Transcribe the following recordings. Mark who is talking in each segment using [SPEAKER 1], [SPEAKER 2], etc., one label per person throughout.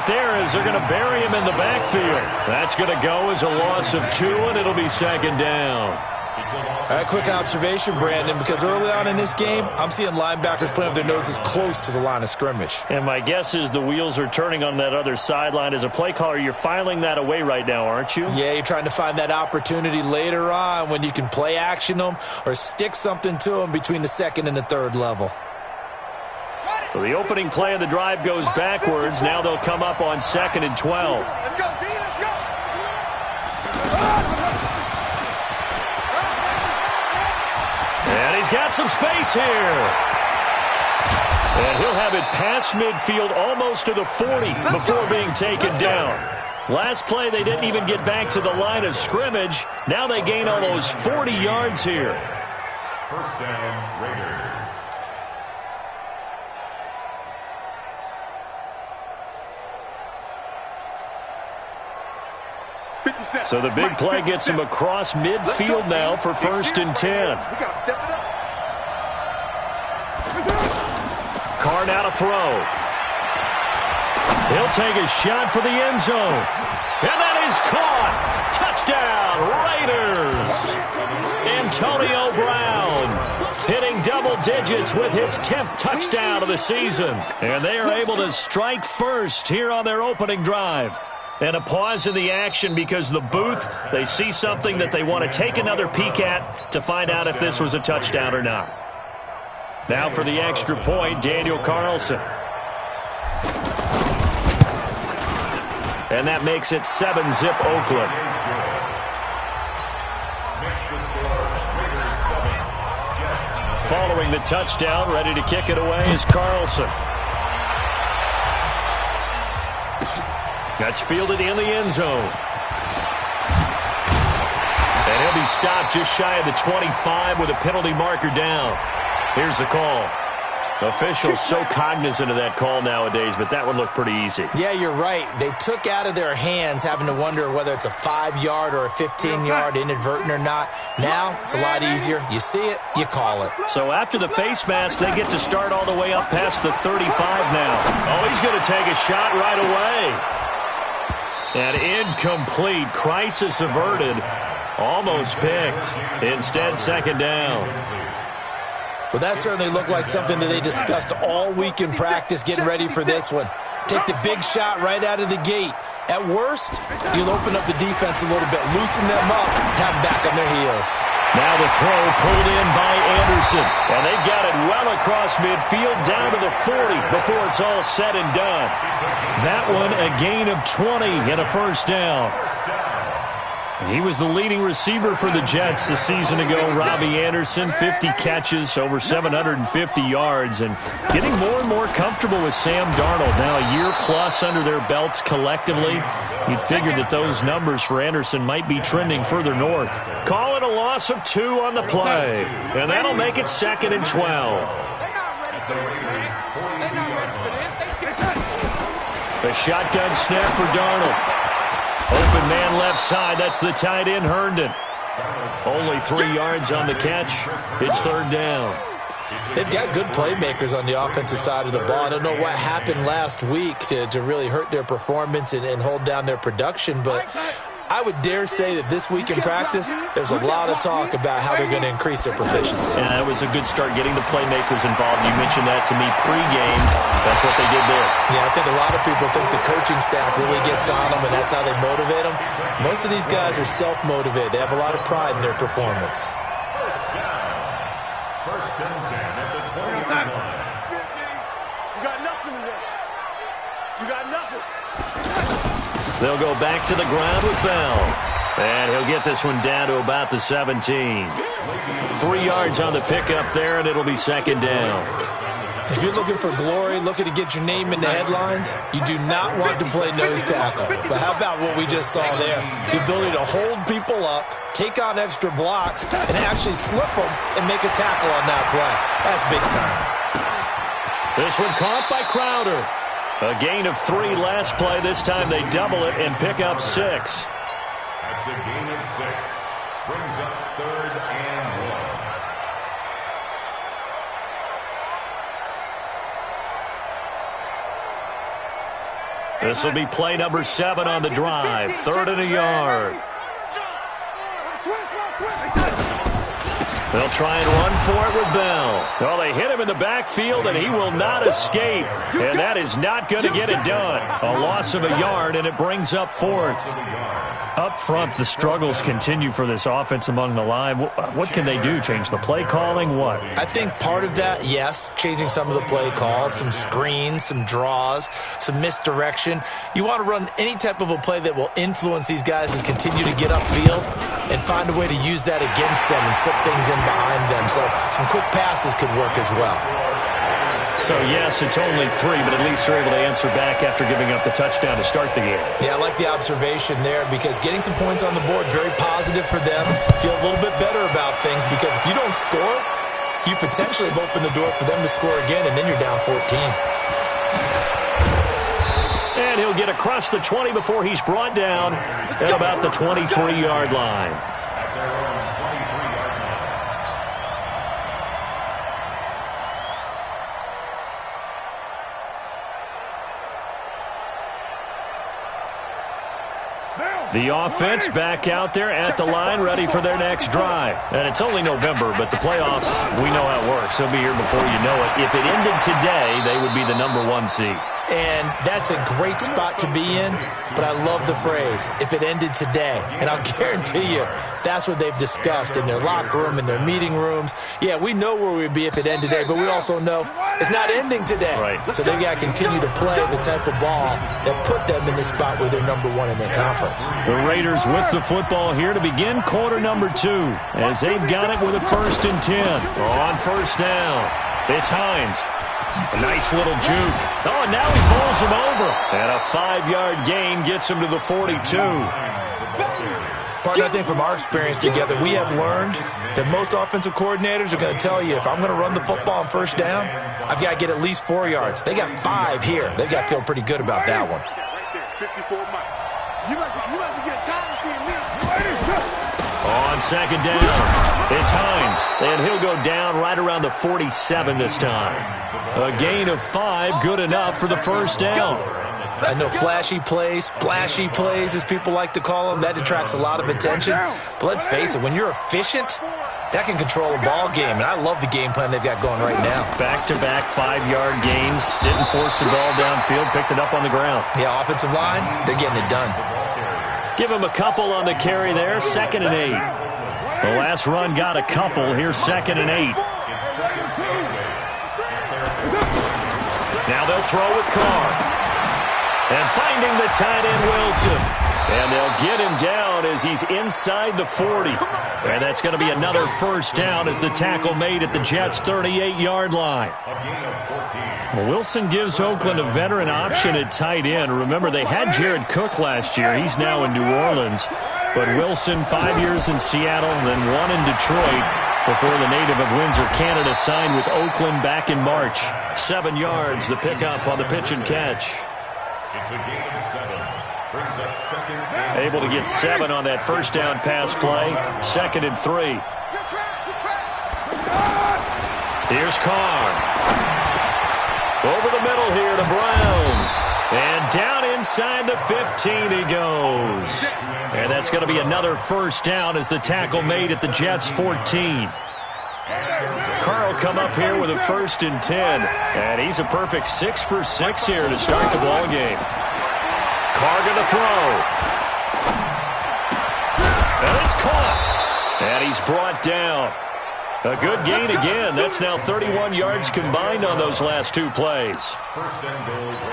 [SPEAKER 1] right there as they're going to bury him in the backfield. That's going to go as a loss of 2, and it'll be second down.
[SPEAKER 2] All right, quick observation, Brandon, because early on in this game, I'm seeing linebackers playing with their noses close to the line of scrimmage.
[SPEAKER 1] And my guess is the wheels are turning on that other sideline. As a play caller, you're filing that away right now, aren't you?
[SPEAKER 2] Yeah, you're trying to find that opportunity later on when you can play action them or stick something to them between the second and the third level.
[SPEAKER 1] So the opening play of the drive goes backwards. Now they'll come up on 2nd and 12.
[SPEAKER 3] Let's go, D, let's go.
[SPEAKER 1] And he's got some space here. And he'll have it past midfield almost to the 40 before being taken down. Last play, they didn't even get back to the line of scrimmage. Now they gain almost 40 yards here.
[SPEAKER 4] First down, Raiders.
[SPEAKER 1] So the big play gets him across midfield now for 1st and 10.
[SPEAKER 3] We got to step it up.
[SPEAKER 1] Carr now to throw. He'll take a shot for the end zone. And that is caught. Touchdown, Raiders. Antonio Brown hitting double digits with his 10th touchdown of the season. And they are able to strike first here on their opening drive. And a pause in the action because the booth, they see something that they want to take another peek at to find out if this was a touchdown or not. Now for the extra point, Daniel Carlson. And that makes it 7-zip Oakland. Following the touchdown, ready to kick it away is Carlson. That's fielded in the end zone. And he'll be stopped just shy of the 25 with a penalty marker down. Here's the call. Officials so cognizant of that call nowadays, but that one looked pretty easy.
[SPEAKER 2] Yeah, you're right. They took out of their hands having to wonder whether it's a 5-yard or a 15-yard inadvertent or not. Now, it's a lot easier. You see it, you call it.
[SPEAKER 1] So after the face mask, they get to start all the way up past the 35 now. Oh, he's going to take a shot right away. And incomplete. Crisis averted. Almost picked. Instead, second down.
[SPEAKER 2] Well, that certainly looked like something that they discussed all week in practice getting ready for this one. Take the big shot right out of the gate. At worst, you'll open up the defense a little bit, loosen them up, have them back on their heels.
[SPEAKER 1] Now the throw pulled in by Anderson. And they've got it well across midfield down to the 40 before it's all said and done. That one a gain of 20 and a first down. He was the leading receiver for the Jets a season ago. Robbie Anderson, 50 catches, over 750 yards, and getting more and more comfortable with Sam Darnold. Now a year plus under their belts collectively. You'd figure that those numbers for Anderson might be trending further north. Call it a loss of 2 on the play, and that'll make it 2nd and 12. The shotgun snap for Darnold. Open man left side. That's the tight end, Herndon. Only 3 yards on the catch. It's 3rd down.
[SPEAKER 2] They've got good playmakers on the offensive side of the ball. I don't know what happened last week to really hurt their performance and hold down their production, but I would dare say that this week in practice, there's a lot of talk about how they're going to increase their proficiency.
[SPEAKER 1] And that was a good start getting the playmakers involved. You mentioned that to me pregame. That's what they did there.
[SPEAKER 2] Yeah, I think a lot of people think the coaching staff really gets on them, and that's how they motivate them. Most of these guys are self-motivated. They have a lot of pride in their performance.
[SPEAKER 4] First and 10 at the 20-yard line.
[SPEAKER 3] You got nothing today. You got nothing.
[SPEAKER 1] They'll go back to the ground with Bell. And he'll get this one down to about the 17. 3 yards on the pickup there, and it'll be 2nd down.
[SPEAKER 2] If you're looking for glory, looking to get your name in the headlines, you do not want to play nose tackle. But how about what we just saw there? The ability to hold people up, take on extra blocks, and actually slip them and make a tackle on that play. That's big time.
[SPEAKER 1] This one caught by Crowder. A gain of 3 last play. This time they double it and pick up 6.
[SPEAKER 4] That's a gain of 6. Brings up 3rd and 1.
[SPEAKER 1] This will be play number 7 on the drive. 3rd and a yard. They'll try and run for it with Bell. Well, they hit him in the backfield, and he will not escape. And that is not going to get it done. A loss of a yard, and it brings up 4th. Up front, the struggles continue for this offense among the line. What can they do? Change the play calling? What?
[SPEAKER 2] I think part of that, yes, changing some of the play calls, some screens, some draws, some misdirection. You want to run any type of a play that will influence these guys and continue to get upfield and find a way to use that against them and set things in behind them. So some quick passes could work as well.
[SPEAKER 1] So, yes, it's only 3, but at least they're able to answer back after giving up the touchdown to start the game. Yeah,
[SPEAKER 2] I like the observation there because getting some points on the board, very positive for them. Feel a little bit better about things because if you don't score, you potentially have opened the door for them to score again, and then you're down 14.
[SPEAKER 1] And he'll get across the 20 before he's brought down at about the 23-yard line. The offense back out there at the line, ready for their next drive. And it's only November, but the playoffs, we know how it works. They'll be here before you know it. If it ended today, they would be the number 1 seed.
[SPEAKER 2] And that's a great spot to be in, but I love the phrase, if it ended today. And I'll guarantee you, that's what they've discussed in their locker room, in their meeting rooms. Yeah, we know where we'd be if it ended today, but we also know it's not ending today.
[SPEAKER 1] Right.
[SPEAKER 2] So they've got to continue to play the type of ball that put them in the spot where they're number 1 in their conference.
[SPEAKER 1] The Raiders with the football here to begin quarter number 2, as they've got it with a 1st and 10. On 1st down, it's Hines. A nice little juke. Oh, and now he pulls him over. And a 5-yard gain gets him to the 42.
[SPEAKER 2] Partner, I think from our experience together, we have learned that most offensive coordinators are going to tell you, if I'm going to run the football on 1st down, I've got to get at least 4 yards. They got 5 here. They've got to feel pretty good about that one.
[SPEAKER 3] You must be getting tired of seeing me.
[SPEAKER 1] On 2nd down, it's Hines, and he'll go down right around the 47 this time. A gain of 5, good enough for the 1st down.
[SPEAKER 2] I know flashy plays, splashy plays, as people like to call them, that attracts a lot of attention. But let's face it, when you're efficient, that can control a ball game, and I love the game plan they've got going right now.
[SPEAKER 1] Back-to-back 5-yard gains, didn't force the ball downfield, picked it up on the ground.
[SPEAKER 2] Yeah, offensive line, they're getting it done.
[SPEAKER 1] Give him a couple on the carry there, 2nd and 8. The last run got a couple, here's 2nd and 8. Now they'll throw with Carr. And finding the tight end, Wilson. And they'll get him down as he's inside the 40. And that's going to be another 1st down as the tackle made at the Jets' 38-yard line. Well, Wilson gives Oakland a veteran option at tight end. Remember, they had Jared Cook last year. He's now in New Orleans. But Wilson, 5 years in Seattle, then 1 in Detroit before the native of Windsor, Canada, signed with Oakland back in March. 7 yards, the pickup on the pitch and catch.
[SPEAKER 4] It's a gain of 7. Brings up 2nd and
[SPEAKER 1] able to get 7 on that 1st down pass play. 2nd and 3. Here's Carr. Over the middle here to Brown. And down inside the 15 he goes. And that's going to be another 1st down as the tackle made at the Jets' 14. Carr will come up here with a 1st and 10. And he's a perfect 6 for 6 here to start the ball game. Carr going to throw. And it's caught. And he's brought down. A good gain again. That's now 31 yards combined on those last 2 plays.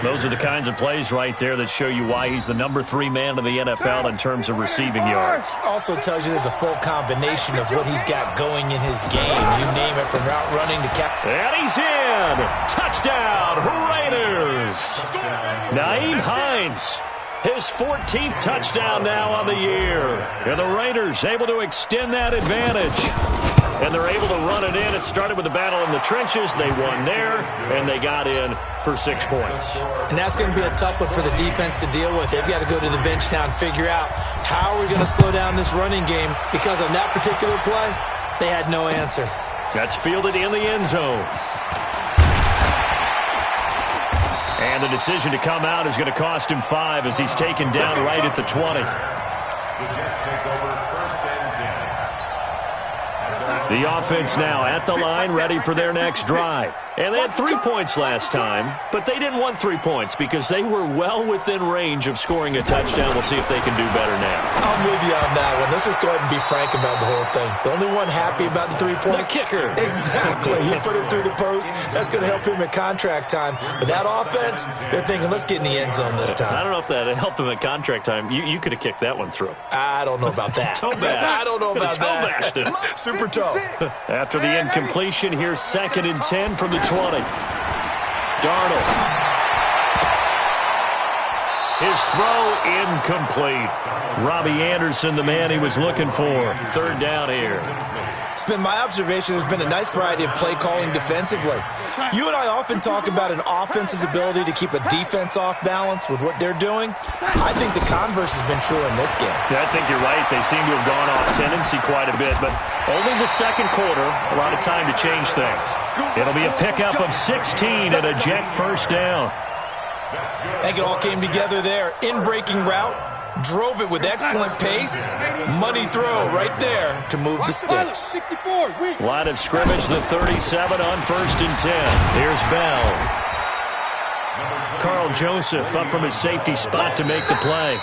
[SPEAKER 1] Those are the kinds of plays right there that show you why he's the number 3 man in the NFL in terms of receiving yards.
[SPEAKER 2] Also tells you there's a full combination of what he's got going in his game. You name it, from route running to cap.
[SPEAKER 1] And he's in. Touchdown, Raiders. Nyheim Hines. His 14th touchdown now on the year. And the Raiders able to extend that advantage. And they're able to run it in. It started with the battle in the trenches. They won there, and they got in for 6 points.
[SPEAKER 2] And that's going to be a tough one for the defense to deal with. They've got to go to the bench now and figure out how are we going to slow down this running game, because on that particular play, they had no answer.
[SPEAKER 1] That's fielded in the end zone. And the decision to come out is going to cost him 5 as he's taken down right at the 20.
[SPEAKER 4] The Jets take over 1st and 10.
[SPEAKER 1] The offense now at the line, ready for their next drive. And they had 3 points last time, but they didn't want 3 points because they were well within range of scoring a touchdown. We'll see if they can do better now.
[SPEAKER 2] I'm with you on that one. Let's just go ahead and be frank about the whole thing. The only one happy about the 3-point?
[SPEAKER 1] The kicker.
[SPEAKER 2] Exactly. He put it through the post. That's going to help him at contract time. But that offense, they're thinking, let's get in the end zone this time.
[SPEAKER 1] I don't know if that helped him at contract time. You could have kicked that one through.
[SPEAKER 2] I don't know about that.
[SPEAKER 1] Toe bash.
[SPEAKER 2] I don't know about
[SPEAKER 1] toe bashed
[SPEAKER 2] that.
[SPEAKER 1] it.
[SPEAKER 2] Super toe.
[SPEAKER 1] After the incompletion, here's 2nd and 10 from the 20. Darnold. His throw incomplete. Robbie Anderson, the man he was looking for. 3rd down here.
[SPEAKER 2] It's been my observation there's been a nice variety of play calling defensively. You and I often talk about an offense's ability to keep a defense off balance with what they're doing. I think the converse has been true in this game.
[SPEAKER 1] Yeah, I think you're right. They seem to have gone off tendency quite a bit, but only the 2nd quarter, a lot of time to change things. It'll be a pickup of 16 and a Jet 1st down.
[SPEAKER 2] I think it all came together there. In-breaking route, drove it with excellent pace. Money throw right there to move the sticks.
[SPEAKER 1] Line of scrimmage, the 37 on 1st and 10. Here's Bell. Carl Joseph up from his safety spot to make the play.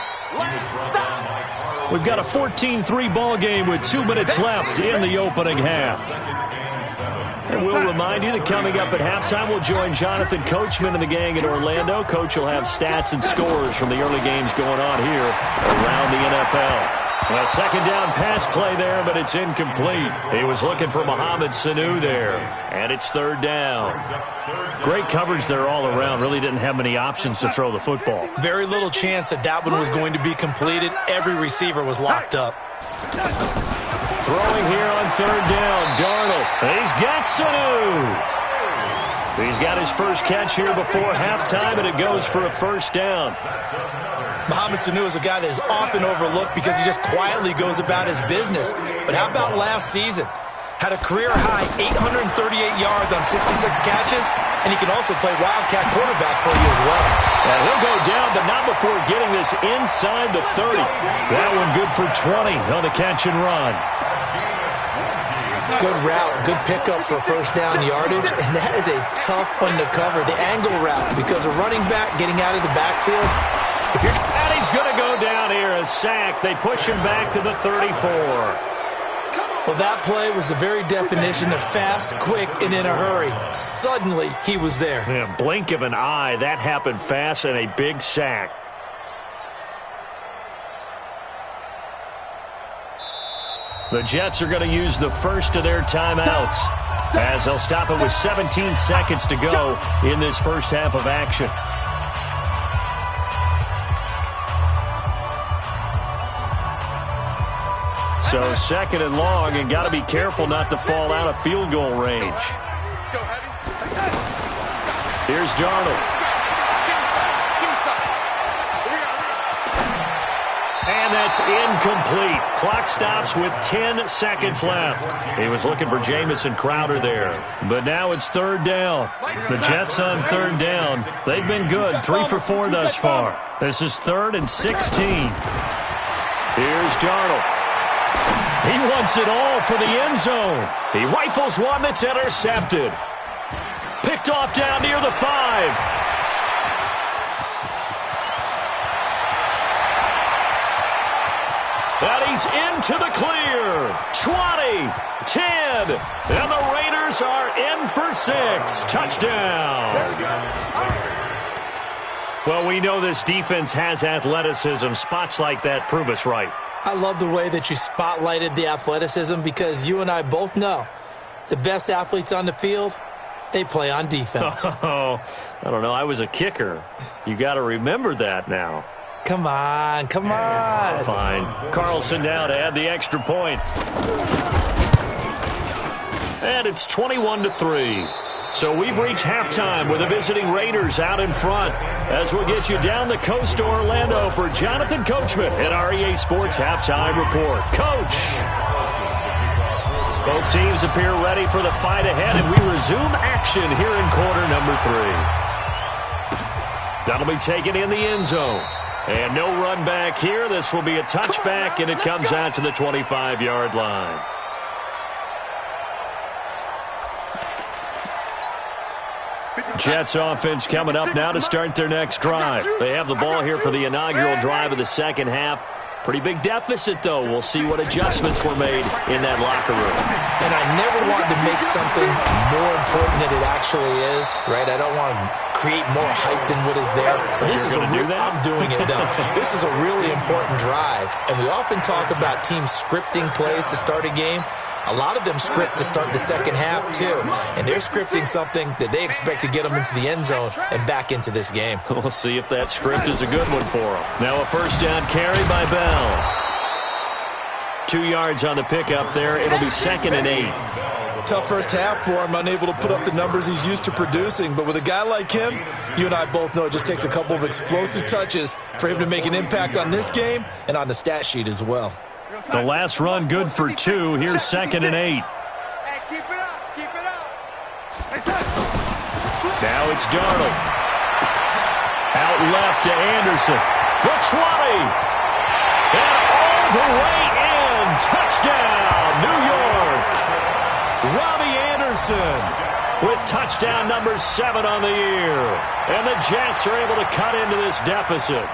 [SPEAKER 1] We've got a 14-3 ball game with 2 minutes left in the opening half. And we'll remind you that coming up at halftime, we'll join Jonathan Coachman and the gang in Orlando. Coach will have stats and scores from the early games going on here around the NFL. A 2nd down pass play there, but it's incomplete. He was looking for Mohamed Sanu there, and it's 3rd down. Great coverage there all around. Really didn't have many options to throw the football.
[SPEAKER 2] Very little chance that one was going to be completed. Every receiver was locked up.
[SPEAKER 1] Throwing here on 3rd down, Darnold. He's got Sanu. He's got his first catch here before halftime, and it goes for a 1st down.
[SPEAKER 2] Mohamed Sanu is a guy that is often overlooked because he just quietly goes about his business. But how about last season? Had a career-high 838 yards on 66 catches, and he can also play Wildcat quarterback for you as well.
[SPEAKER 1] And he'll go down, but not before getting this inside the 30. That one good for 20 on the catch and run.
[SPEAKER 2] Good route, good pickup for 1st down yardage, and that is a tough one to cover. The angle route, because a running back getting out of the backfield.
[SPEAKER 1] And he's going to go down here, a sack. They push him back to the 34.
[SPEAKER 2] Well, that play was the very definition of fast, quick, and in a hurry. Suddenly, he was there.
[SPEAKER 1] Yeah, blink of an eye. That happened fast and a big sack. The Jets are going to use the first of their timeouts as they'll stop it with 17 seconds to go in this first half of action. So 2nd and long, and got to be careful not to fall out of field goal range. Here's Darnold. And that's incomplete. Clock stops with 10 seconds left. He was looking for Jamison Crowder there. But now it's 3rd down. The Jets on 3rd down. They've been good. 3 for 4 thus far. This is 3rd and 16. Here's Darnold. He wants it all for the end zone. He rifles one that's intercepted. Picked off down near the 5. And he's into the clear. 20, 10, and the Raiders are in for 6. Touchdown. Well, we know this defense has athleticism. Spots like that prove us right.
[SPEAKER 2] I love the way that you spotlighted the athleticism because you and I both know the best athletes on the field, they play on defense.
[SPEAKER 1] Oh, I don't know. I was a kicker. You got to remember that now.
[SPEAKER 2] Come on, come on.
[SPEAKER 1] Fine. Carlson now to add the extra point. And it's 21-3. So we've reached halftime with the visiting Raiders out in front. As we'll get you down the coast to Orlando for Jonathan Coachman at our EA Sports Halftime Report. Coach! Both teams appear ready for the fight ahead, and we resume action here in quarter number 3. That'll be taken in the end zone. And no run back here. This will be a touchback, and it comes out to the 25-yard line. Jets offense coming up now to start their next drive. They have the ball here for the inaugural drive of the second half. Pretty big deficit, though. We'll see what adjustments were made in that locker room.
[SPEAKER 2] And I never wanted to make something more important than it actually is, right? I don't want to create more hype than what is there. But this is I'm doing it, though. This is a really important drive. And we often talk about teams scripting plays to start a game. A lot of them script to start the second half, too. And they're scripting something that they expect to get them into the end zone and back into this game.
[SPEAKER 1] We'll see if that script is a good one for them. Now a first down carry by Bell. 2 yards on the pickup there. It'll be 2nd and 8.
[SPEAKER 2] Tough first half for him, unable to put up the numbers he's used to producing. But with a guy like him, you and I both know it just takes a couple of explosive touches for him to make an impact on this game and on the stat sheet as well.
[SPEAKER 1] The last run good for 2. Here's 2nd and 8.
[SPEAKER 3] Hey, keep it up. Keep it up.
[SPEAKER 1] Now it's Darnold. Out left to Anderson. The 20. And all the way in. Touchdown, New York. Robbie Anderson with touchdown number 7 on the year. And the Jets are able to cut into this deficit.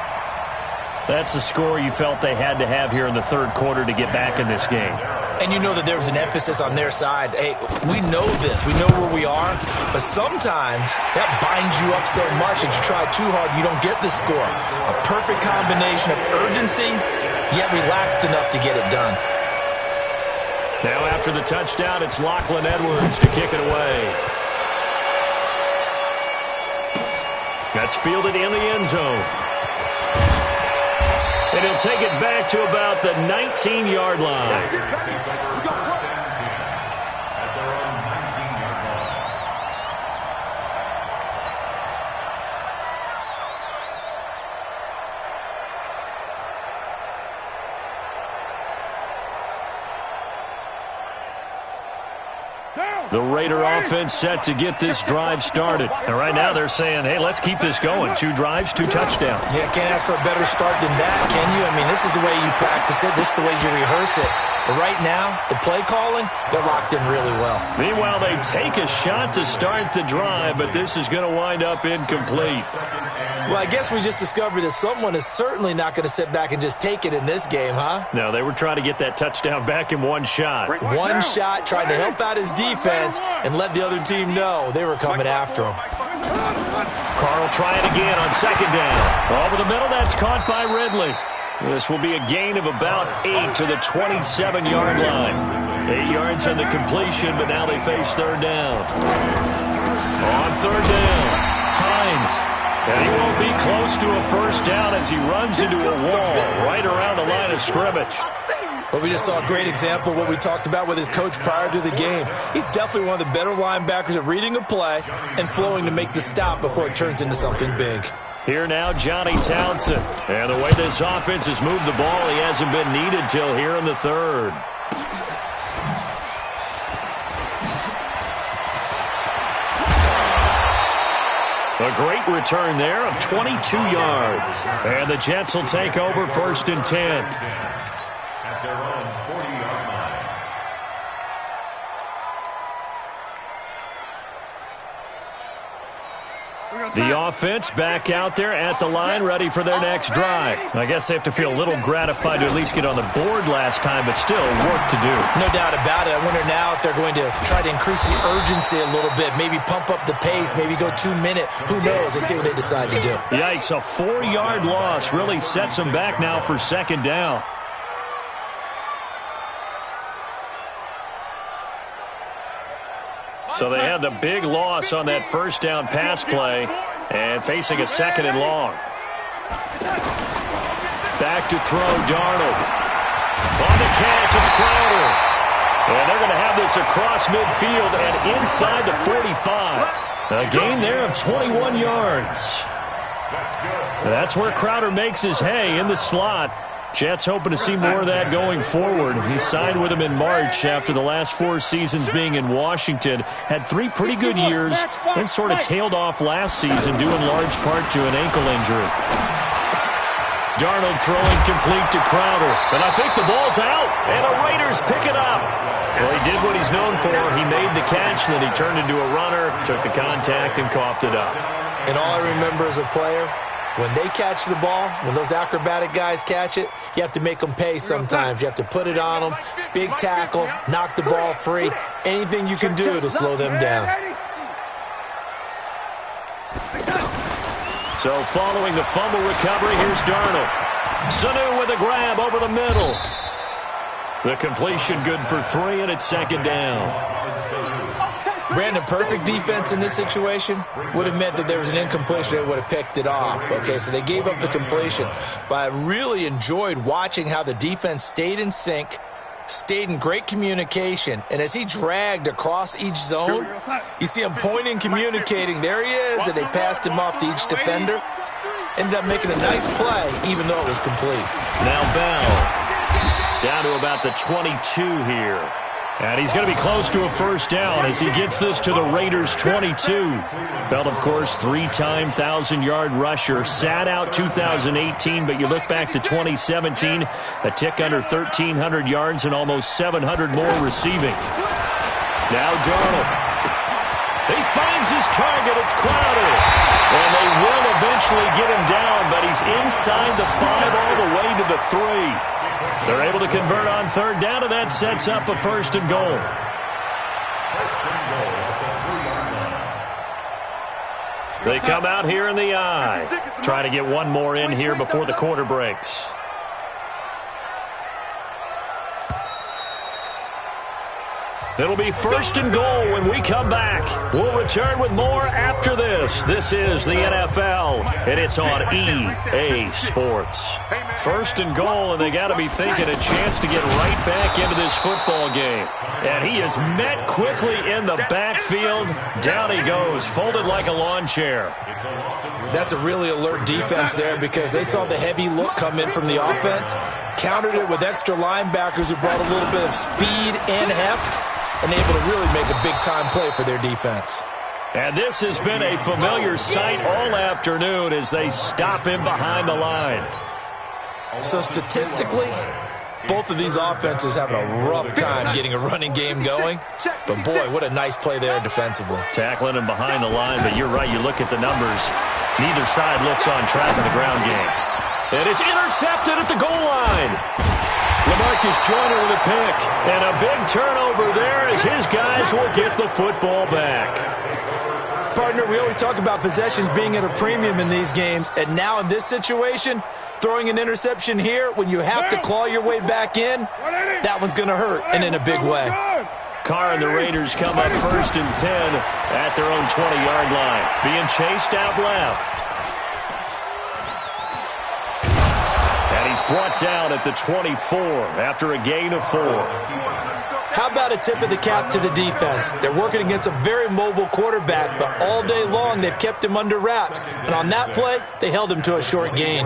[SPEAKER 1] That's the score you felt they had to have here in the third quarter to get back in this game.
[SPEAKER 2] And you know that there was an emphasis on their side. Hey, we know this. We know where we are. But sometimes that binds you up so much that you try too hard, you don't get the score. A perfect combination of urgency, yet relaxed enough to get it done.
[SPEAKER 1] Now after the touchdown, it's Lachlan Edwards to kick it away. That's fielded in the end zone. And he'll take it back to about the 19-yard line. The Raider offense set to get this drive started. And right now they're saying, hey, let's keep this going. 2 drives, 2 touchdowns.
[SPEAKER 2] Yeah, can't ask for a better start than that, can you? I mean, this is the way you practice it. This is the way you rehearse it. But right now, the play calling, they're locked in really well.
[SPEAKER 1] Meanwhile, they take a shot to start the drive, but this is going to wind up incomplete.
[SPEAKER 2] Well, I guess we just discovered that someone is certainly not going to sit back and just take it in this game, huh?
[SPEAKER 1] No, they were trying to get that touchdown back in one shot.
[SPEAKER 2] One shot, trying to help out his defense and let the other team know they were coming after him.
[SPEAKER 1] Carl trying again on 2nd down. Over the middle, that's caught by Ridley. This will be a gain of about 8 to the 27-yard line. 8 yards on the completion, but now they face 3rd down. On 3rd down, Hines. And he won't be close to a first down as he runs into a wall right around the line of scrimmage.
[SPEAKER 2] Well, we just saw a great example of what we talked about with his coach prior to the game. He's definitely one of the better linebackers at reading a play and flowing to make the stop before it turns into something big.
[SPEAKER 1] Here now, Johnny Townsend. And the way this offense has moved the ball, he hasn't been needed till here in the 3rd. A great return there of 22 yards. And the Jets will take over 1st and 10.
[SPEAKER 4] At their own 40-yard line.
[SPEAKER 1] The offense back out there at the line, ready for their next drive. I guess they have to feel a little gratified to at least get on the board last time, but still work to do.
[SPEAKER 2] No doubt about it. I wonder now if they're going to try to increase the urgency a little bit, maybe pump up the pace, maybe go 2-minute. Who knows? Let's see what they decide to do.
[SPEAKER 1] Yikes, a 4-yard loss really sets them back now for 2nd down. So they had the big loss on that first down pass play and facing a 2nd and long. Back to throw, Darnold. On the catch, it's Crowder. And they're going to have this across midfield and inside the 45. A gain there of 21 yards. That's where Crowder makes his hay in the slot. Jets hoping to see more of that going forward. He signed with them in March after the last 4 seasons being in Washington. Had 3 pretty good years and sort of tailed off last season due in large part to an ankle injury. Darnold throwing complete to Crowder. And I think the ball's out. And the Raiders pick it up. Well, he did what he's known for. He made the catch, then he turned into a runner, took the contact, and coughed it up.
[SPEAKER 2] And all I remember as a player, when they catch the ball, when those acrobatic guys catch it, you have to make them pay sometimes. You have to put it on them, big tackle, knock the ball free, anything you can do to slow them down.
[SPEAKER 1] So following the fumble recovery, here's Darnold. Sanu with a grab over the middle. The completion good for 3, and it's second down.
[SPEAKER 2] Brandon, perfect defense in this situation would have meant that there was an incompletion that would have picked it off. Okay, so they gave up the completion. But I really enjoyed watching how the defense stayed in sync, stayed in great communication. And as he dragged across each zone, you see him pointing, communicating. There he is, and they passed him off to each defender. Ended up making a nice play, even though it was complete.
[SPEAKER 1] Now Bell down to about the 22 here. And he's going to be close to a first down as he gets this to the Raiders' 22. Bell, of course, 3-time 1,000-yard rusher. Sat out 2018, but you look back to 2017, a tick under 1,300 yards and almost 700 more receiving. Now Darnold. He finds his target. It's Crowder. And they will eventually get him down, but he's inside the 5 all the way to the 3. They're able to convert on third down, and that sets up a first and goal. They come out here in the I. Try to get one more in here before the quarter breaks. It'll be first and goal when we come back. We'll return with more after this. This is the NFL, and it's on EA Sports. First and goal, and they got to be thinking a chance to get right back into this football game. And he is met quickly in the backfield. Down he goes, folded like a lawn chair.
[SPEAKER 2] That's a really alert defense there because they saw the heavy look come in from the offense, countered it with extra linebackers who brought a little bit of speed and heft, and able to really make a big-time play for their defense.
[SPEAKER 1] And this has been a familiar sight all afternoon as they stop him behind the line.
[SPEAKER 2] So statistically, both of these offenses having a rough time getting a running game going. But, boy, what a nice play there defensively.
[SPEAKER 1] Tackling him behind the line, but you're right. You look at the numbers. Neither side looks on track in the ground game. And it's intercepted at the goal line. LaMarcus Joyner with a pick. And a big turnover there as his guys will get the football back.
[SPEAKER 2] Partner, we always talk about possessions being at a premium in these games. And now in this situation, throwing an interception here when you have to claw your way back in, that one's going to hurt, and in a big way.
[SPEAKER 1] Carr and the Raiders come up first and 10 at their own 20-yard line. Being chased out left. And he's brought down at the 24 after a gain of 4.
[SPEAKER 2] How about a tip of the cap to the defense? They're working against a very mobile quarterback, but all day long they've kept him under wraps. And on that play, they held him to a short gain.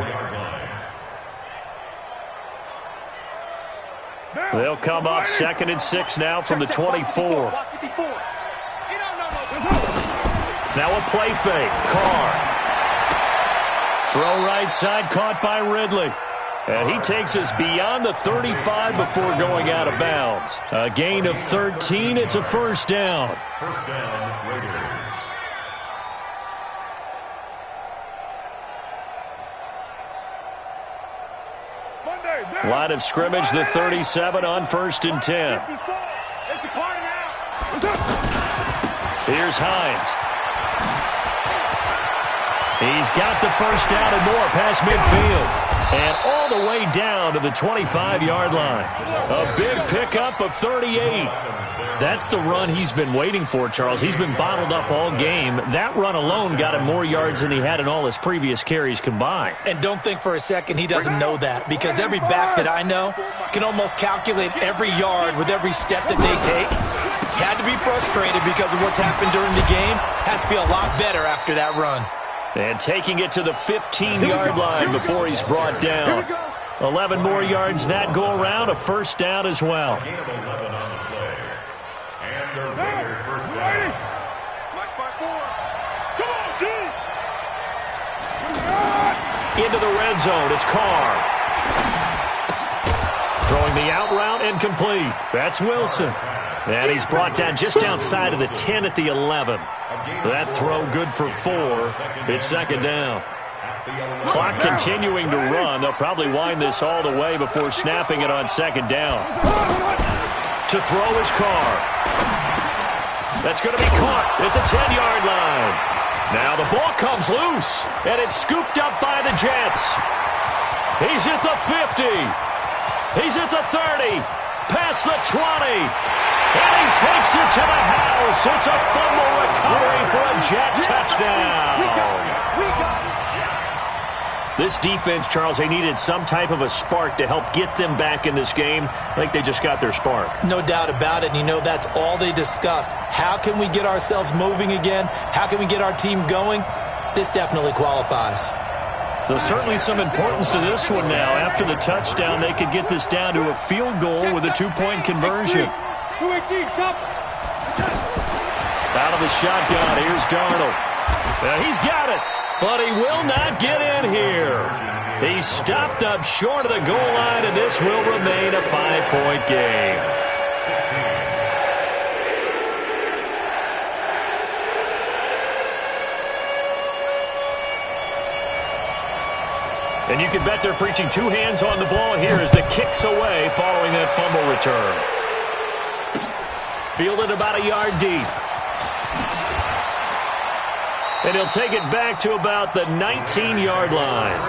[SPEAKER 1] They'll come up 2nd and 6 now from the 24. Now a play fake. Carr. Throw right side, caught by Ridley. And he takes us beyond the 35 before going out of bounds. A gain of 13. It's a first down.
[SPEAKER 4] First down, Raiders.
[SPEAKER 1] Line of scrimmage, the 37 on 1st and 10. Here's Hines. He's got the first down and more past midfield. And all the way down to the 25-yard line. A big pickup of 38. That's the run he's been waiting for, Charles. He's been bottled up all game. That run alone got him more yards than he had in all his previous carries combined.
[SPEAKER 2] And don't think for a second he doesn't know that, because every back that I know can almost calculate every yard with every step that they take. Had to be frustrated because of what's happened during the game. Has to feel a lot better after that run.
[SPEAKER 1] And taking it to the 15-yard line before he's brought down. 11 more yards that go around, a first down as well.
[SPEAKER 4] Gain of 11 on the play. And the Raiders first down.
[SPEAKER 3] Match by 4. Come on, G!
[SPEAKER 1] Into the red zone, it's Carr. Throwing the out route and complete. That's Wilson. And he's brought down just outside of the 10 at the 11. That throw good for 4. It's second down. Clock continuing to run. They'll probably wind this all the way before snapping it on second down. To throw is Carr. That's going to be caught at the 10-yard line. Now the ball comes loose, and it's scooped up by the Jets. He's at the 50. He's at the 30. Past the 20. And he takes it to the house. It's a fumble recovery for a Jet touchdown. This defense, Charles, they needed some type of a spark to help get them back in this game. I think they just got their spark.
[SPEAKER 2] No doubt about it. And you know that's all they discussed. How can we get ourselves moving again? How can we get our team going? This definitely qualifies.
[SPEAKER 1] So certainly some importance to this one now. After the touchdown, they could get this down to a field goal with a two-point conversion. Out of the shotgun, here's Darnold. He's got it, but he will not get in here. He's stopped up short of the goal line, and this will remain a 5-point game. And you can bet they're preaching two hands on the ball here as the kick's away following that fumble return. Fielded about a yard deep. And he'll take it back to about the 19-yard line.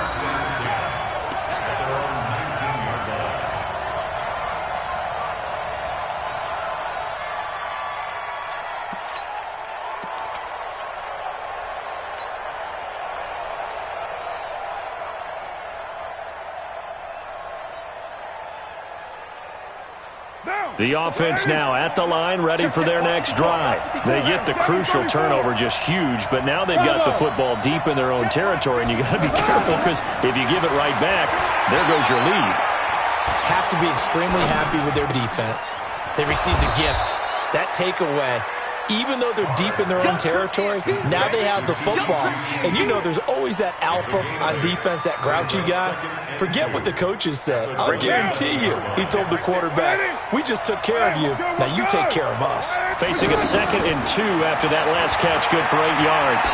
[SPEAKER 1] The offense now at the line, ready for their next drive. They get the crucial turnover, just huge, but now they've got the football deep in their own territory, and you got to be careful because if you give it right back, there goes your lead.
[SPEAKER 2] Have to be extremely happy with their defense. They received a gift. That takeaway, even though they're deep in their own territory, now they have the football. And you know there's always that alpha on defense, that grouchy guy. Forget what the coaches said. I'll guarantee you, he told the quarterback, we just took care of you. Now you take care of us.
[SPEAKER 1] Facing a 2nd and 2 after that last catch, good for 8 yards.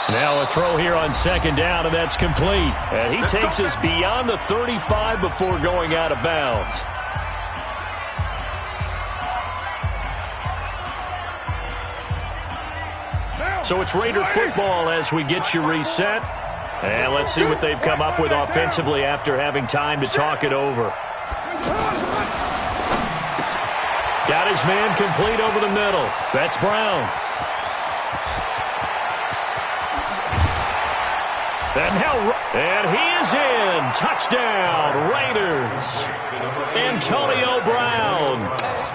[SPEAKER 1] Now a throw here on second down, and that's complete. And he takes us beyond the 35 before going out of bounds. So it's Raider football as we get you reset. And let's see what they've come up with offensively after having time to talk it over. Got his man complete over the middle. That's Brown. And he is in. Touchdown, Raiders. Antonio Brown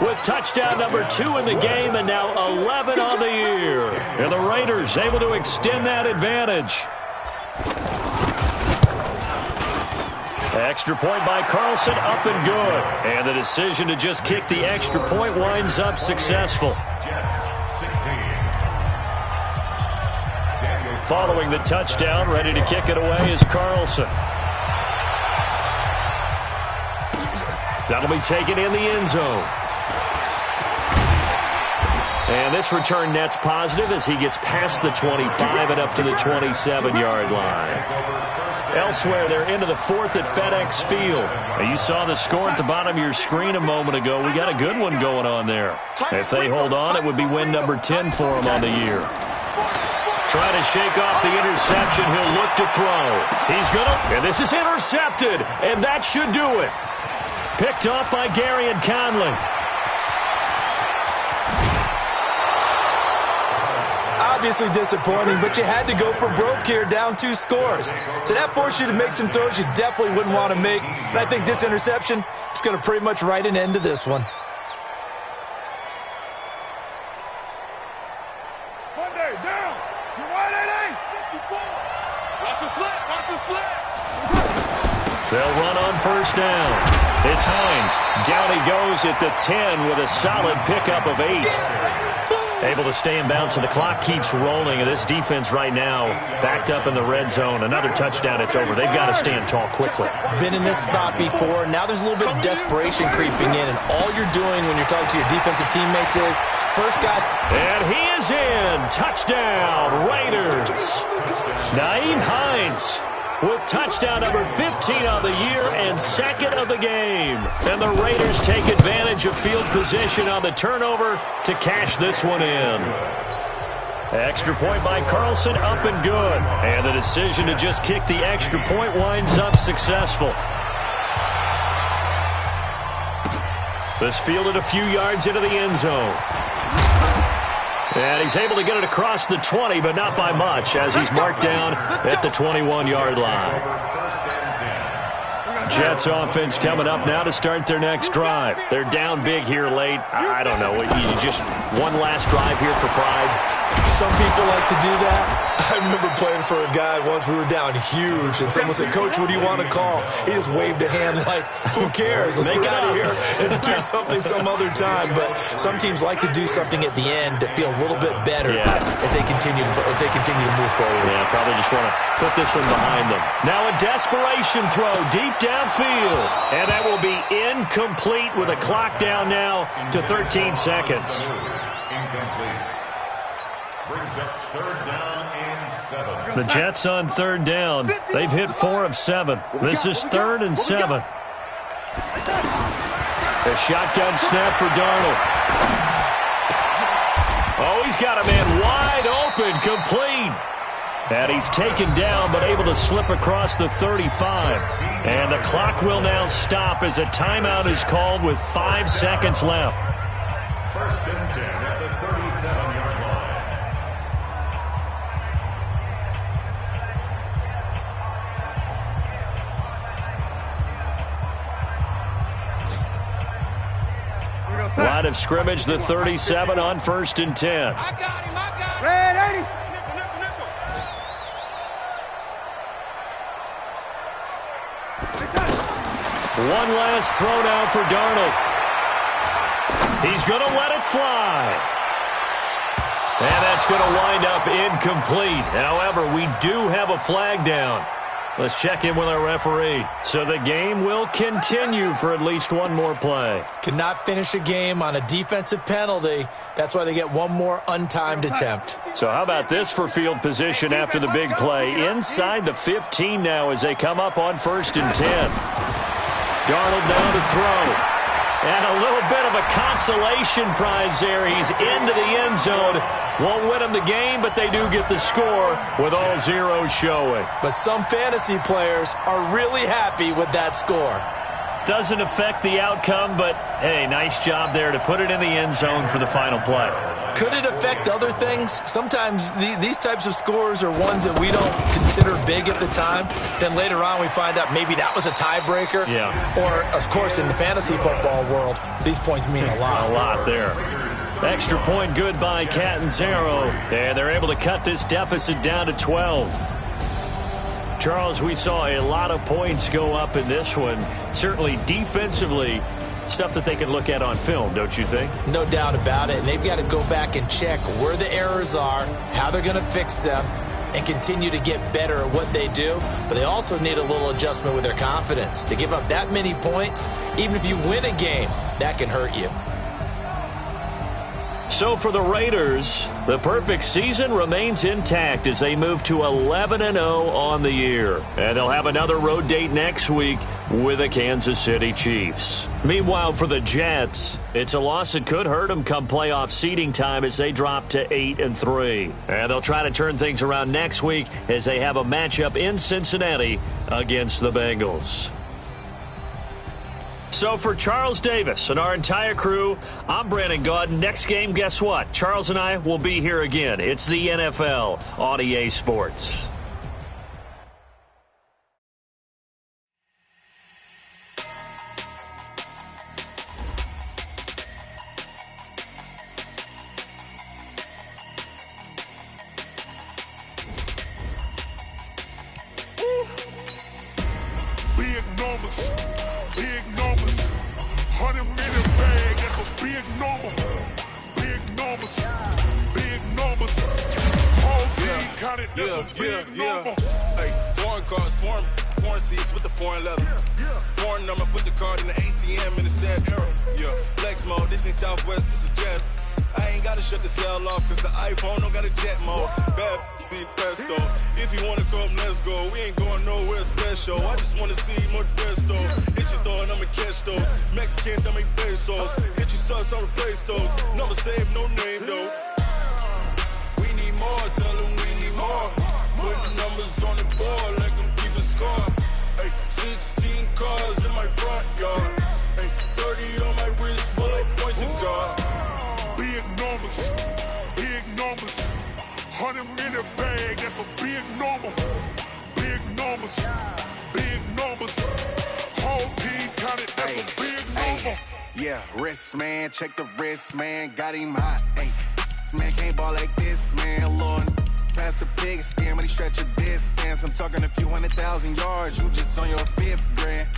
[SPEAKER 1] with touchdown number 2 in the game and now 11 on the year. And the Raiders able to extend that advantage. Extra point by Carlson, up and good. And the decision to just kick the extra point winds up successful. Following the touchdown, ready to kick it away is Carlson. That'll be taken in the end zone. And this return net's positive as he gets past the 25 and up to the 27-yard line. Elsewhere, they're into the 4th at FedEx Field. Now, you saw the score at the bottom of your screen a moment ago. We got a good one going on there. If they hold on, it would be win number 10 for them on the year. Trying to shake off the interception. He'll look to throw. He's going to, and this is intercepted, and that should do it. Picked off by Gary and Conley.
[SPEAKER 2] Obviously disappointing, but you had to go for broke here, down 2 scores. So that forced you to make some throws you definitely wouldn't want to make. And I think this interception is going to pretty much write an end to this one.
[SPEAKER 3] Monday, down. You right, 88? 54. Watch the slip. Watch the slip.
[SPEAKER 1] They'll run on first down. It's Hines. Down he goes at the 10 with a solid pickup of 8. Able to stay in bounds, so the clock keeps rolling. And this defense right now backed up in the red zone. Another touchdown, it's over. They've got to stand tall quickly.
[SPEAKER 2] Been in this spot before. Now there's a little bit of desperation creeping in. And all you're doing when you're talking to your defensive teammates is, first guy.
[SPEAKER 1] And he is in. Touchdown, Raiders. Nyheim Hines with touchdown number 15 of the year and second of the game. And the Raiders take advantage of field position on the turnover to cash this one in. Extra point by Carlson, up and good. And the decision to just kick the extra point winds up successful. This fielded a few yards into the end zone. And he's able to get it across the 20, but not by much, as he's marked down at the 21-yard line. Jets offense coming up now to start their next drive. They're down big here late. I don't know. You just one last drive here for pride.
[SPEAKER 2] Some people like to do that. I remember playing for a guy once. We were down huge, and someone said, "Coach, what do you want to call?" He just waved a hand like, "Who cares? Let's get out of here and do something some other time." But some teams like to do something at the end to feel a little bit better as they continue to move forward.
[SPEAKER 1] Yeah, probably just want to put this one behind them. Now a desperation throw deep downfield, and that will be incomplete with a clock down now to 13 seconds.
[SPEAKER 4] Incomplete. Brings up third down and 7.
[SPEAKER 1] The Jets on third down. They've hit 4 of 7. This is 3rd and 7. A shotgun snap for Darnold. Oh, he's got a man wide open, complete. And he's taken down, but able to slip across the 35. And the clock will now stop as a timeout is called with 5 seconds left.
[SPEAKER 4] First and 10 at the 37-yard line.
[SPEAKER 1] Line of scrimmage, the 37 on 1st and 10.
[SPEAKER 3] I got him. Red 80.
[SPEAKER 1] One last throw now for Darnold. He's going to let it fly. And that's going to wind up incomplete. However, we do have a flag down. Let's check in with our referee. So the game will continue for at least one more play.
[SPEAKER 2] Cannot finish a game on a defensive penalty. That's why they get one more untimed attempt.
[SPEAKER 1] So how about this for field position after the big play? Inside the 15 now as they come up on 1st and 10. Darnold down to throw. And a little bit of a consolation prize there. He's into the end zone. Won't win them the game, but they do get the score with all zeros showing.
[SPEAKER 2] But some fantasy players are really happy with that score.
[SPEAKER 1] Doesn't affect the outcome, but, hey, nice job there to put it in the end zone for the final play.
[SPEAKER 2] Could it affect other things? Sometimes these types of scores are ones that we don't consider big at the time. Then later on we find out maybe that was a tiebreaker.
[SPEAKER 1] Yeah.
[SPEAKER 2] Or, of course, in the fantasy football world, these points mean a lot.
[SPEAKER 1] A lot there. Extra point good by Catanzaro. And they're able to cut this deficit down to 12. Charles, we saw a lot of points go up in this one. Certainly defensively, stuff that they can look at on film, don't you think?
[SPEAKER 2] No doubt about it. And they've got to go back and check where the errors are, how they're going to fix them, and continue to get better at what they do. But they also need a little adjustment with their confidence. To give up that many points, even if you win a game, that can hurt you.
[SPEAKER 1] So for the Raiders, the perfect season remains intact as they move to 11-0 on the year. And they'll have another road date next week with the Kansas City Chiefs. Meanwhile, for the Jets, it's a loss that could hurt them come playoff seeding time as they drop to 8-3. And they'll try to turn things around next week as they have a matchup in Cincinnati against the Bengals. So for Charles Davis and our entire crew, I'm Brandon Gaudin. Next game, guess what? Charles and I will be here again. It's the NFL on EA Sports.
[SPEAKER 5] We ignore counted, that's a big number. Hey, foreign cars, foreign seats with the foreign leather. Foreign number, put the card in the ATM in the sad era. Yeah, flex mode, this ain't Southwest, this is Jet. I ain't gotta shut the cell off, cause the iPhone don't got a jet mode. Bad be pesto. If you wanna come, let's go. We ain't going nowhere special. I just wanna see more Modesto. Hit your throw and I'ma catch those. Mexican, dumb make pesos. Hit your sauce, I'll replace those. Number save, no name though. We need more, tell them we need more. Put the numbers on the board, like them keep a score. Hey, 16 cars in my front yard. Hey, 30 on my wrist, full of points to God.
[SPEAKER 3] Big numbers, 100 in the bag, that's a big number. Big numbers, whole team counted, that's a big number.
[SPEAKER 6] Yeah, wrist man, check the wrist man, got him hot. Ay, man can't ball like this, man. Lord, past the pig skin, but he stretch a distance. I'm talking a few 100,000 yards, you just on your 5th grand.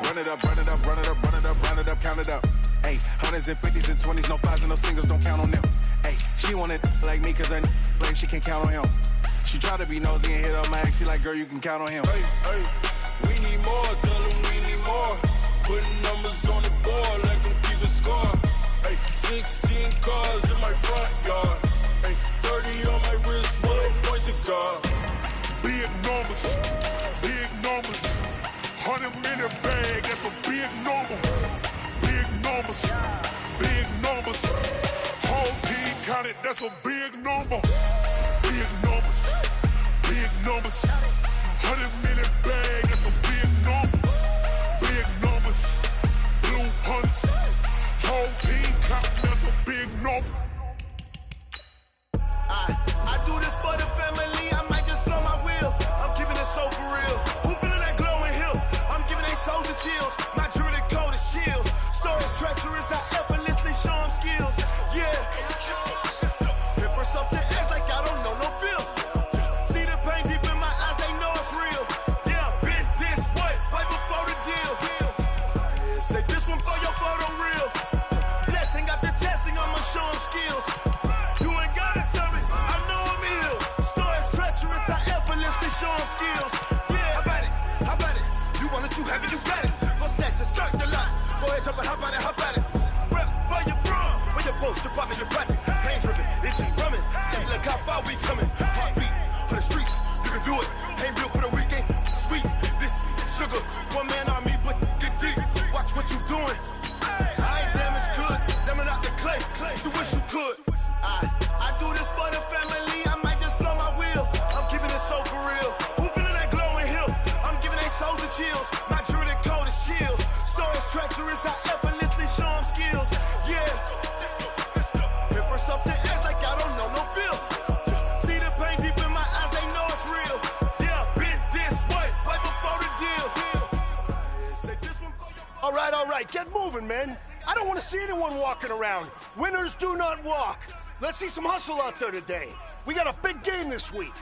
[SPEAKER 6] Run it up, count it up. Ay, hundreds and 50s and 20s, no 5s and no singles, don't count on them. Ay, she want it like me, cause I like she can't count on him. She try to be nosy and hit up my ex, she like, girl, you can count on him.
[SPEAKER 5] Hey, we need more, tell them we need more. Putting numbers on the board, like them keep a score. Hey, 16 cars in my front yard. Hey, 30 on my wrist, full of points to God.
[SPEAKER 3] Big numbers, 100 in the bag, that's a big number. Big numbers, whole team counted, that's a big number. Big numbers, 100 minute bag, that's a big number. Big numbers, blue hunts, whole team counted, that's a big number.
[SPEAKER 7] I do this for the family, I might just blow my wheel. I'm keeping it so for real. Who feeling that glowing hill? I'm giving they soldier chills. My jewelry code is chill. Stories treacherous, I effortlessly show them skills. Yeah. Hit first off the edge like I don't know no feel. See the pain deep in my eyes, they know it's real. Yeah, been this way, right before the deal. Say this one for your photo real. Blessing after testing, I'ma show them skills. You ain't gotta tell me, I know I'm ill. Stories treacherous, I effortlessly show them skills. Yeah, how about it? You want it, you have it, you got it. Go snatch it, start the lot. Go ahead, jump it, hop on it. Rep for your bro, for your poster, popping your projects. Pain driven, itchy, drumming. Yeah, look how far we coming. Heartbeat on the streets, you can do it. Ain't built for the weekend, sweet. This sugar, one man on me, but get deep. Watch what you doing. I ain't damaged goods, damn it out the clay. You wish you could. I do this for the family, I might just blow my wheel. I'm keeping it so for real. Who feeling that glowing hill? I'm giving they soldier chills. My jewelry code is chill. Stories treacherous, I effortlessly show them skills. Yeah. Hit first off the edge like I don't know no feel. See the pain deep in my eyes, they know it's real. Yeah, been this way, right before the deal. Say this one for your...
[SPEAKER 8] All right, get moving, men. I don't want to see anyone walking around. Winners do not walk. Let's see some hustle out there today. We got a big game this week.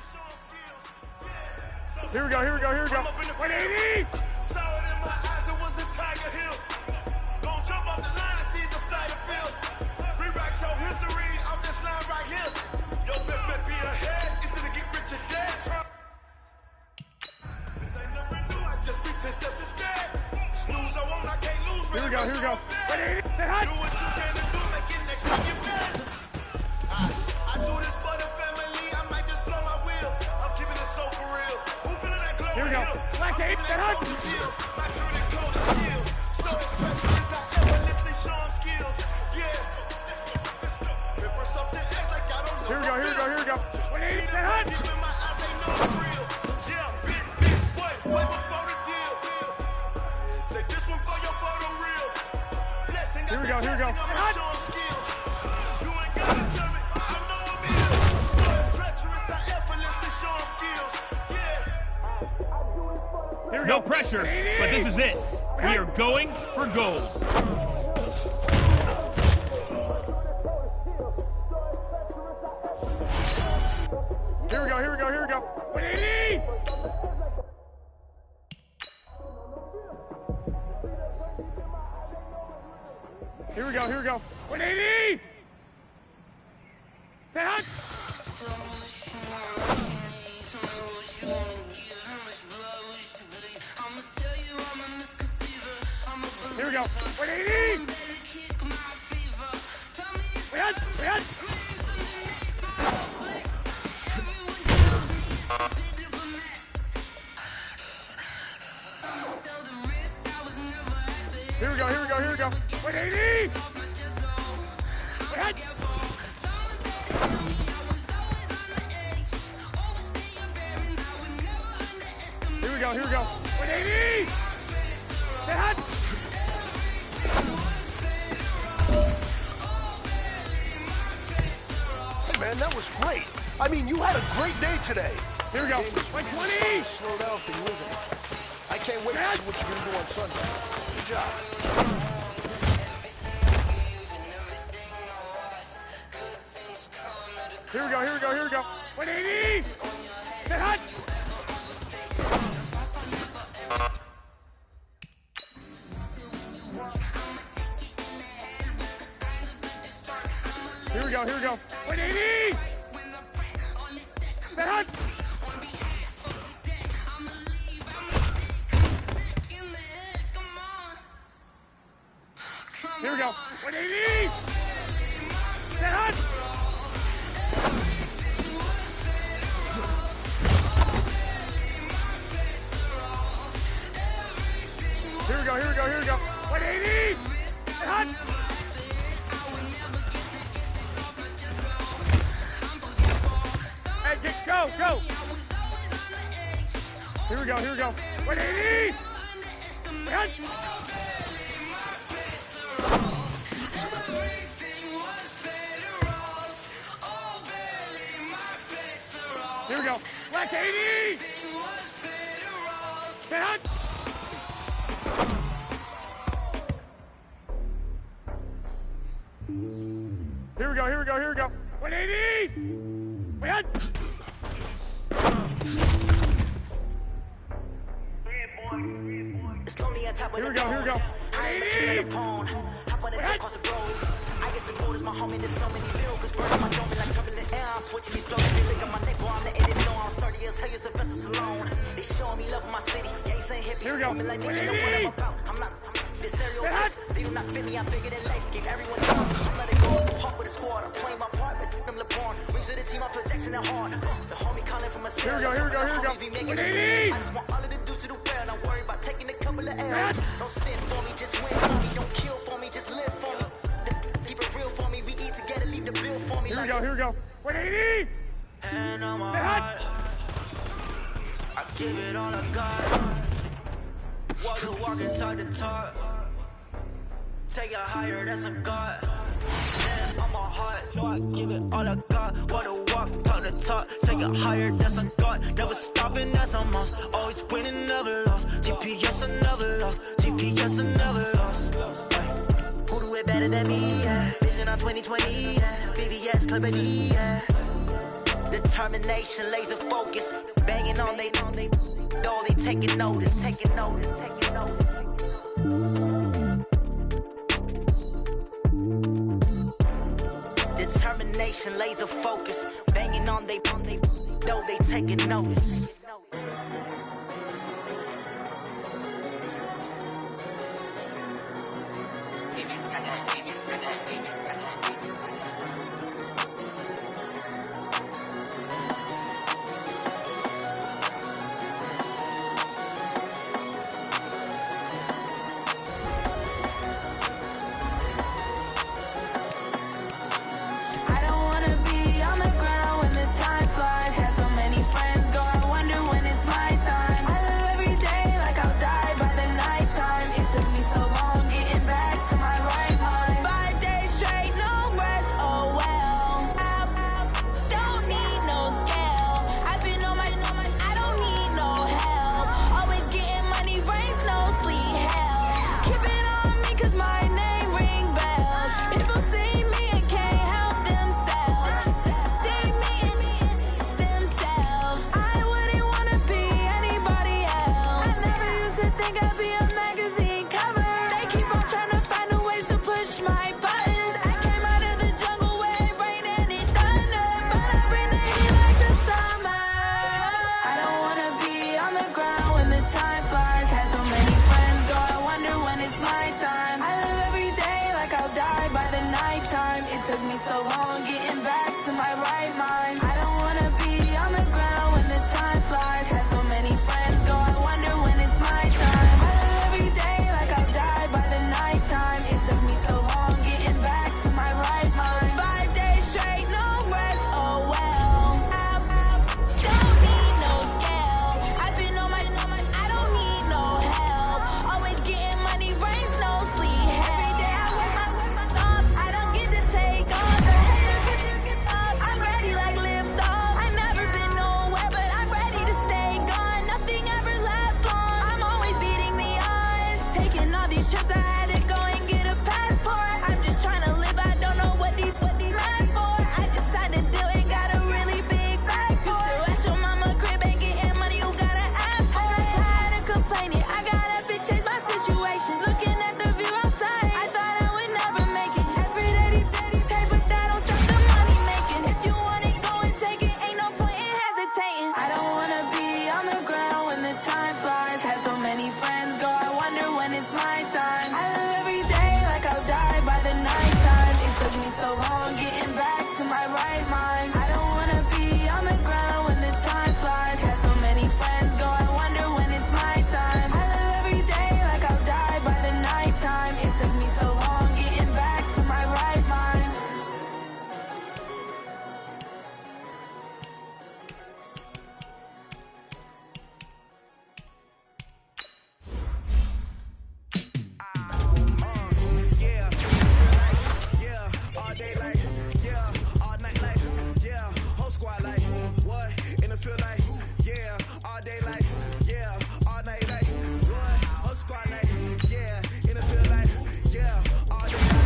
[SPEAKER 8] Here we go.
[SPEAKER 7] 180! Saw it in my eyes, it was the Tiger Hill. Gon' jump off the line and see the flight of field. Rewrite your history off this line right here. Your best bet be ahead, it's to get rich or dead. This ain't nothing new, I just be 10 steps instead. Snooze, I won't, I can't lose.
[SPEAKER 8] Here we go.
[SPEAKER 7] Do what you can to do, make it next week your best. I do this for the family, I might just blow my wheel. I'm keeping it so for real. Who feeling that glowing
[SPEAKER 8] Here we go.
[SPEAKER 7] hill?
[SPEAKER 8] Black
[SPEAKER 7] I'm
[SPEAKER 8] Ape,
[SPEAKER 7] keeping
[SPEAKER 8] that
[SPEAKER 7] that
[SPEAKER 8] hurt.
[SPEAKER 7] soldier chills. My jewelry code is chill. Stories treacherous, I effortlessly show them skills. Yeah. Hit first off the edge like I don't know.
[SPEAKER 8] Here we go.
[SPEAKER 7] See the pain deep in my eyes, they know it's real. Yeah, been this way, way before the deal. Say this one for your photo real. Blessing
[SPEAKER 8] Here we go.
[SPEAKER 7] I'ma show them skills. You ain't gotta tell me, I know I'm ill. Stories treacherous, I effortlessly show them skills. Yeah.
[SPEAKER 9] No pressure, but this is it. We are going for gold.
[SPEAKER 8] Here we go. 180! Here we go. 180! Say hut!
[SPEAKER 9] Here we go. 180. Wait. Here we go. 180. Wait. Here we go. 180. Head.
[SPEAKER 8] Hey, man, that was great. I mean, you had a great day today.
[SPEAKER 9] Here we go. 120.
[SPEAKER 8] Slow down for you, isn't it? I can't wait to see what you're going to do on Sunday. Good job.
[SPEAKER 9] Here we go. 180. Head hot. Here we go. 180. Head hot. Here we go. 180. Head hot. Here we go. 180. Hot. Hey, go. Here we go. 180. Hot. Here we go. Black 80. Get hot. Here we go. 180. Wait.
[SPEAKER 10] It's lonely on top of
[SPEAKER 9] Here
[SPEAKER 10] the
[SPEAKER 9] we go.
[SPEAKER 10] 180. Hop on the jet across the road. I get some borders, my homie, there's so many bills. Cause birds my dome like turbulent air. I'm switching these flows, feel like on my neck, boy, I'm the edit. No, I'm sturdy as hell, as a vessel Salone. They showing me love in my city. Yeah, ain't saying hippies.
[SPEAKER 9] Here we go.
[SPEAKER 10] Like they know what I'm about. I'm not the stereotypes. They do not fit me, I'm bigger than life. Give everyone chance. I'm letting go. Hop with the squad. I'm playing my part, but them LeBron. Rings to the team, I'm projecting it hard. The homie calling from a
[SPEAKER 9] Here we go. 180.
[SPEAKER 10] I just want all of the dudes to do well. Not worry about taking a couple of L's. Don't sin for me, just win for me. Don't kill for me, just live for me. Keep it real for me. We eat together, leave the bill for me.
[SPEAKER 9] Here we go. 180.
[SPEAKER 10] And I'm alright. I give it all I got. Walk inside the talk. Take it higher, that's a God. And I'm a heart, so I give it all I got. Walk, talk the talk. Take it higher, that's a God. Never stopping, that's a must. Always winning, never lost. GPS, I never lost. GPS, I never lost. Who do it better than me? Yeah. Vision on 2020. Yeah. VVS, Company. Yeah. Determination, laser focus. Banging on they door, they taking notice. Determination, laser focus. Banging on they door, they taking notice.
[SPEAKER 11] I don't wanna be on the ground when the time flies. Had so many friends go, I wonder right mind. I don't wanna be on the ground when the time flies. Had so many friends go, I wonder when it's my time. I live every day like I'll die by the nighttime. It took me so long getting back to my right mind. 5 days straight, no rest, oh well. I don't need no scale. I've been on my, I don't need no help. Always getting money, rains, no sleep. Every day I work my thoughts. I don't get to take all the haters get up. I'm ready like lift off. I never been nowhere, but I'm ready to stay gone. Nothing ever lasts long. I'm always beating the odds. Taking all these trips, I had to go and get a passport. I'm just trying to live, I don't know what these mad for. I just had to do it, got a really big bag for it. Still at your mama crib, ain't getting money, you gotta ask for it. I'm tired of complaining, I got up and changed my situation. Looking at the view outside, I thought I would never make it. Every day these take, but that don't stop the money making. If you want it, go and take it, ain't no point in hesitating. I don't wanna be on the ground when the time flies. Had so many friends go, I wonder when it's my time. I live every day like I'll die by the nighttime. It took me so long getting back to my right mind. I don't wanna be on the ground when the time flies. Had so many friends go, I wonder when it's my time. I live every day like I'll die by the nighttime. It took me so long getting back to my right mind.
[SPEAKER 12] Yeah, yeah, all day like, yeah, all night like, yeah, whole squad like, what, in the field like, yeah, all day like, yeah, all night like, what, whole squad like, yeah, in the field like, yeah, all day like,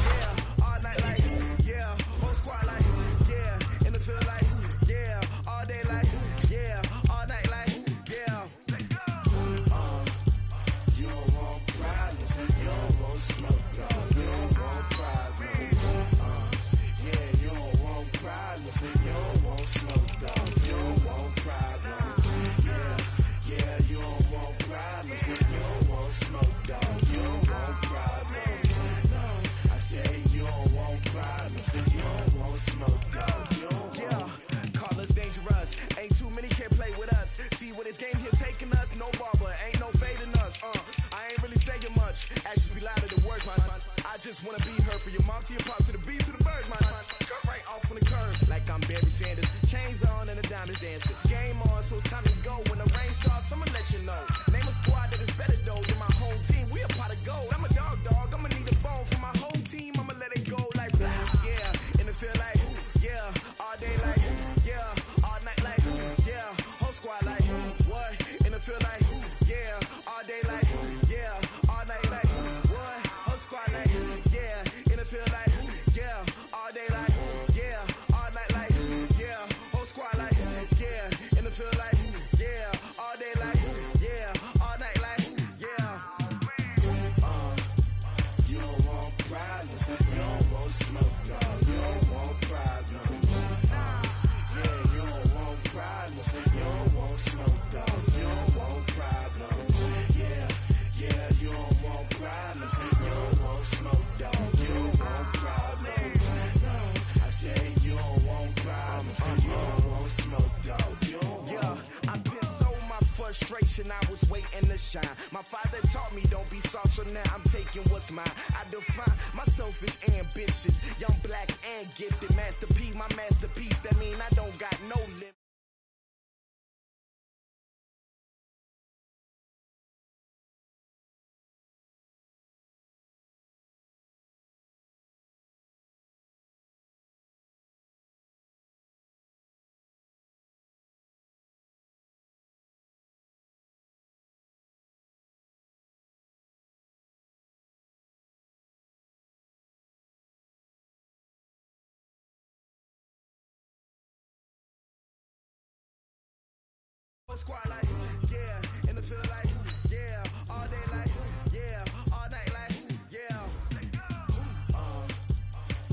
[SPEAKER 12] yeah, all night like, yeah, whole squad like, yeah, in the field like, yeah, all day like, yeah, all night like, yeah. You don't want problems, you don't want smoke, dog. You don't want problems. Yeah, you don't want problems, you don't want smoke, dog. You don't want problems. Yeah, yeah, you don't want problems, you don't want smoke, dog. You don't want problems. No, I say you don't want problems, you don't want smoke, dog. You don't want. Yeah, call us dangerous. Ain't too many can play with us. See where this game here taking us. No barber, ain't no fading us. I ain't really saying much. Actions be louder than words, man. I just wanna be heard from your mom to your pop to the beat to the birds, man. Cut right off on the curve, like I'm Barry Sanders. Chains on and the diamonds dancing. Game on, so it's time to go. When the rain starts, I'ma let you know. Name a squad that is better though than my home team. We a pot of gold. I'm a dog. I'ma need a bone for my whole team. I'ma let it go like, yeah. In the field like, yeah. All day like, yeah. All night like, yeah. Whole squad like, what? In the field like, yeah. All day like, yeah. All night like, what? Whole squad like, yeah. In the field like, yeah. All day like, yeah. All night like, yeah. Whole squad like, yeah. In the field like, yeah. All day like, yeah. All night like, yeah. You don't want problems, you don't want smoke, dog. You don't want problems. Yeah, you don't want problems, you don't want smoke, dog. You don't want problems. Yeah, yeah, you don't want problems, you don't want smoke, dog. You don't want problems. No, I say you don't want problems, you don't want smoke, dog. You don't want. Yeah, I've been so my frustration, I was waiting to shine. My father taught me don't be soft, so now I'm taking what's mine. I define myself as ambitious, young, black, and gifted. Master P, my masterpiece. That mean I don't got no limit. Squad like, yeah, in the field like, yeah, all day like, yeah, all night like, yeah.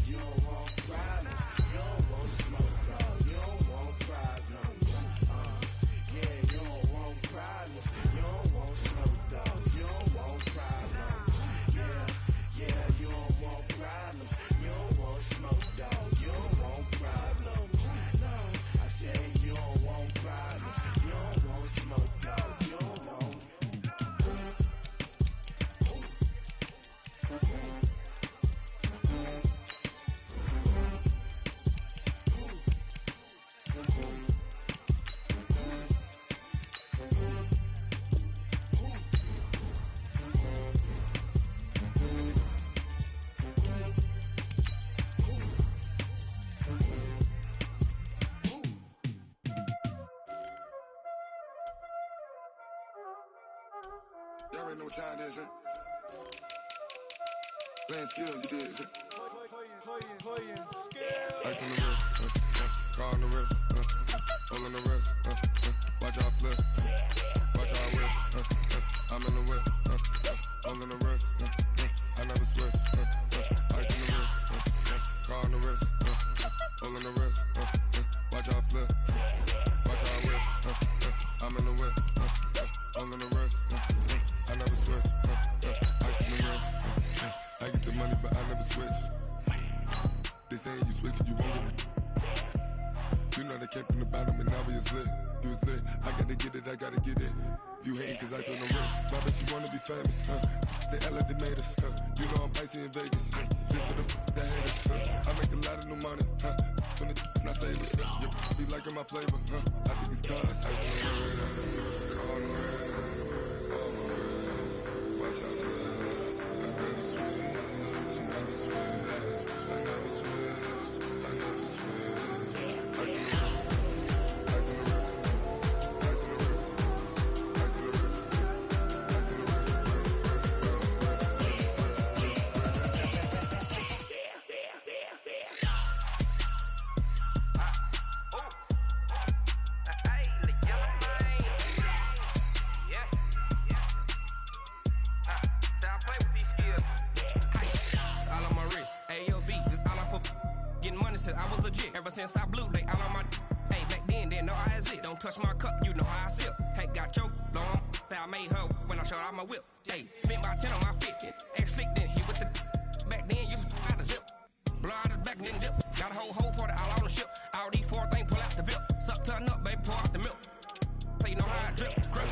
[SPEAKER 12] You don't want problems, you don't want smoke, dog. You don't want problems. Yeah, you don't want problems, you don't want smoke, dog. You don't want problems. Yeah, yeah, you don't want problems, you don't want smoke, dog. You don't want problems.
[SPEAKER 13] already know what time it is, huh? Playing skills, you did. Ice on the wrist, car on the wrist, hole on the wrist, watch how I flip, watch how I whip, I'm in the whip, hole in the wrist, I never switch, ice on the wrist, car on the wrist, hole in the wrist, watch how I flip, watch how I whip, I'm in the whip, hole in the wrist, I never switch, ice on the wrist, I get the money but I never switch. They saying you switch, you won't get it. You know they came from the bottom and now we is lit. You was lit, I gotta get it, I gotta get it. You hating cause ice on the wrist. My bitch, you wanna be famous, They act like they made us, You know I'm icy in Vegas, This for them that hate us, I make a lot of new money, When the not savers, You be liking my flavor, I think it's cause ice on the wrist, on the wrist, on the wrist. Watch out, cuz I never switch, I never switch. I never switch, I never switch. Ice on the wrist, ice on the wrist, ice on the wrist, ice on the wrist, ice on the wrist,
[SPEAKER 14] I was legit. Ever since I blew, they all on my hey, back then, didn't know I exist. Don't touch my cup, you know how I sip. Hey, got your long, I made her when I showed out my whip. Hey, spent my 10 on my fit. Ex-slick, then hit with the back then, used to out the zip. Blow out his back and then dip. Got a whole party all on the ship. All these 4 things, pull out the VIP. Suck, turn up, baby, pour out the milk. So you know how I drip. Crunch.